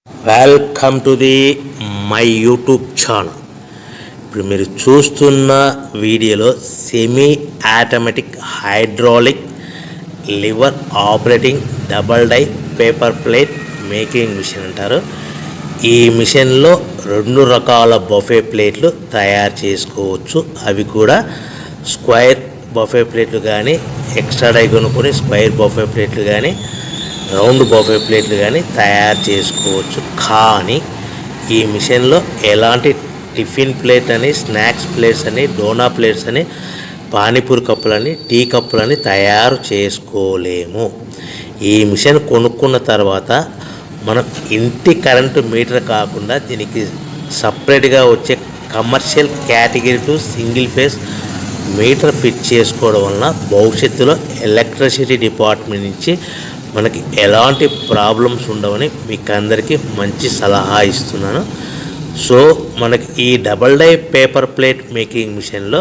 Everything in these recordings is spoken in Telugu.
Welcome to the my YouTube channel. ఇప్పుడు మీరు చూస్తున్న వీడియోలో semi automatic hydraulic lever operating double die paper plate making machine అంటారు. ఈ మిషన్లో 2 రకాల బఫే ప్లేట్లు తయారు చేసుకోవచ్చు. అవి కూడా స్క్వేర్ బఫే ప్లేట్లు కానీ, ఎక్స్ట్రా డై కొనుక్కొని స్క్వేర్ బఫే ప్లేట్లు కానీ, రౌండ్ బఫే ప్లేట్లు కానీ తయారు చేసుకోవచ్చు. కానీ ఈ మిషన్లో ఎలాంటి టిఫిన్ ప్లేట్ అని, స్నాక్స్ ప్లేట్స్ అని, డోనా ప్లేట్స్ అని, పానీపూరి కప్పులని, టీ కప్పులని తయారు చేసుకోలేము. ఈ మిషన్ కొనుక్కున్న తర్వాత మనం ఇంటి కరెంటు మీటర్ కాకుండా దీనికి సపరేట్గా వచ్చే commercial category to single phase metre fit చేసుకోవడం వలన భవిష్యత్తులో ఎలక్ట్రిసిటీ డిపార్ట్మెంట్ నుంచి మనకి ఎలాంటి ప్రాబ్లమ్స్ ఉండవని మీకు అందరికీ మంచి సలహా ఇస్తున్నాను. సో మనకి ఈ double die paper plate making మిషన్లో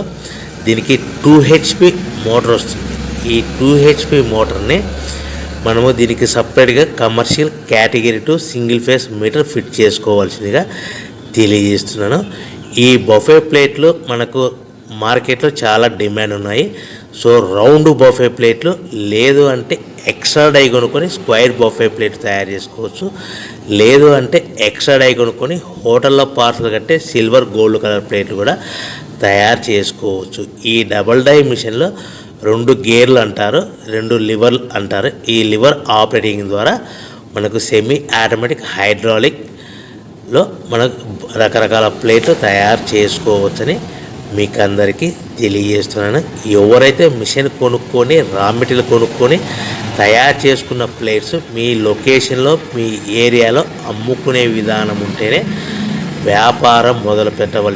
దీనికి 2 HP మోటార్ వస్తుంది. ఈ 2 HP మోటార్ని మనము దీనికి సపరేట్గా commercial category to single phase metre fit చేసుకోవాల్సిందిగా తెలియజేస్తున్నాను. ఈ బఫే ప్లేట్లు మనకు మార్కెట్లో చాలా డిమాండ్ ఉన్నాయి. సో రౌండ్ బఫే ప్లేట్లు లేదు అంటే ఎక్స్ట్రా డై కొనుక్కొని స్క్వేర్ బఫే ప్లేట్ తయారు చేసుకోవచ్చు. లేదు అంటే ఎక్స్ట్రా డై కొనుక్కొని హోటల్లో పార్సల్ కట్టే సిల్వర్ గోల్డ్ కలర్ ప్లేట్లు కూడా తయారు చేసుకోవచ్చు. ఈ డబల్ డై మిషన్లో 2 గేర్లు అంటారు, 2 లివర్లు అంటారు. ఈ లివర్ ఆపరేటింగ్ ద్వారా మనకు సెమీ ఆటోమేటిక్ హైడ్రాలిక్లో మనకు రకరకాల ప్లేట్లు తయారు చేసుకోవచ్చని మీకు అందరికీ తెలియజేస్తున్నాను. ఎవరైతే మిషన్ కొనుక్కొని రా మెటీరియల్ కొనుక్కొని తయారు చేసుకున్న ప్లేట్స్ మీ లొకేషన్లో మీ ఏరియాలో అమ్ముకునే విధానం ఉంటేనే వ్యాపారం మొదలు పెట్టవలసి